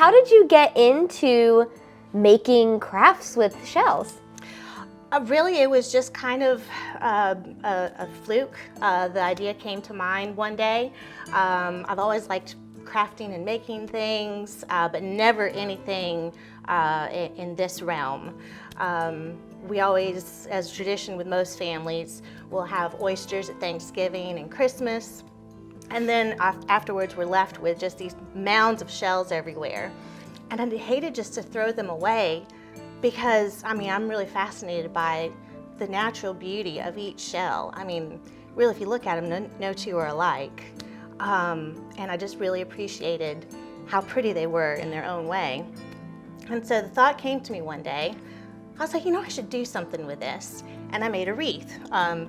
how did you get into making crafts with shells? Really, it was just kind of a fluke. The idea came to mind one day. I've always liked crafting and making things, but never anything in this realm. We always, as tradition with most families, will have oysters at Thanksgiving and Christmas, and then afterwards we're left with just these mounds of shells everywhere. And I hated just to throw them away, because, I mean, I'm really fascinated by the natural beauty of each shell. I mean, really, if you look at them, no two are alike. And I just really appreciated how pretty they were in their own way. And so the thought came to me one day. I was like, I should do something with this. And I made a wreath,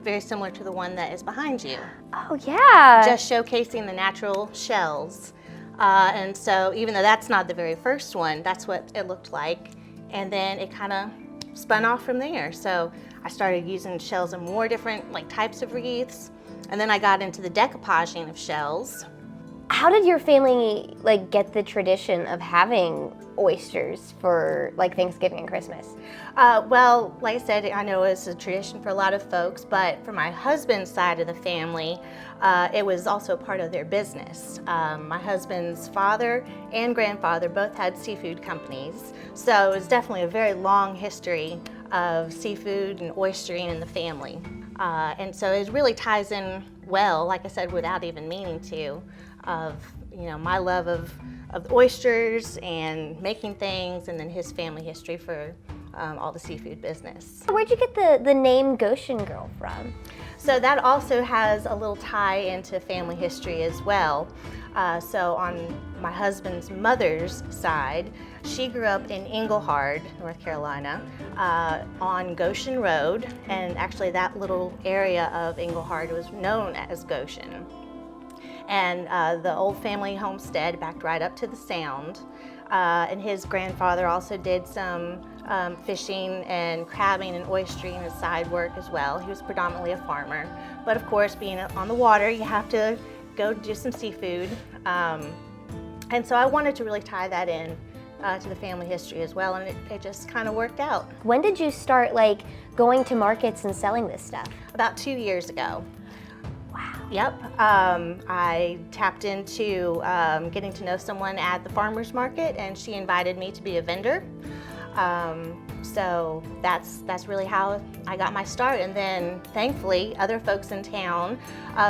very similar to the one that is behind you. Oh, yeah. Just showcasing the natural shells. And so even though that's not the very first one, that's what it looked like. And then it kind of spun off from there. So I started using shells in more different types of wreaths. And then I got into the decoupaging of shells. How did your family get the tradition of having oysters for Thanksgiving and Christmas? Well, like I said, I know it's a tradition for a lot of folks, but for my husband's side of the family, it was also part of their business. My husband's father and grandfather both had seafood companies, so it was definitely a very long history of seafood and oystering in the family. And so it really ties in well, like I said, without even meaning to, of my love of oysters and making things, and then his family history for all the seafood business. Where'd you get the name Goshen Girl from? So that also has a little tie into family history as well. So on my husband's mother's side, she grew up in Englehart, North Carolina, on Goshen Road, and actually that little area of Englehart was known as Goshen. And the old family homestead backed right up to the Sound. And his grandfather also did some fishing and crabbing and oystering as side work as well. He was predominantly a farmer. But of course, being on the water, you have to go do some seafood. And so I wanted to really tie that in to the family history as well, and it just kind of worked out. When did you start going to markets and selling this stuff? About 2 years ago. Wow. Yep. I tapped into getting to know someone at the farmer's market, and she invited me to be a vendor. So that's really how I got my start. And then thankfully, other folks in town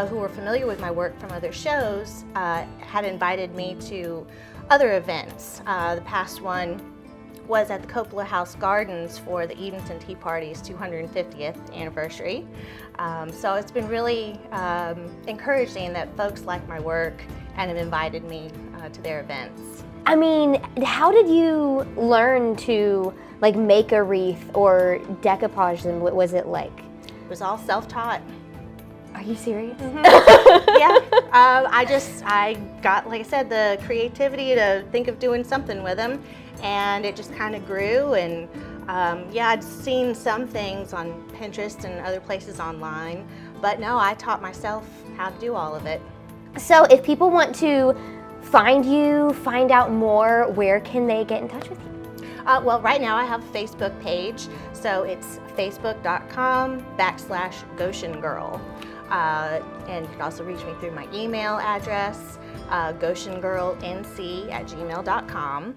who were familiar with my work from other shows had invited me to other events. The past one was at the Coppola House Gardens for the Edenton Tea Party's 250th anniversary. So it's been really encouraging that folks like my work and have invited me to their events. I mean, how did you learn to make a wreath or decoupage them? What was it like? It was all self-taught. Are you serious? Mm-hmm. Yeah, I got, like I said, the creativity to think of doing something with them, and it just kind of grew. And yeah, I'd seen some things on Pinterest and other places online, but no, I taught myself how to do all of it. So if people want to find you, find out more, where can they get in touch with you? Well, right now I have a Facebook page, so it's facebook.com/Goshen Girl. And you can also reach me through my email address, goshengirlnc@gmail.com.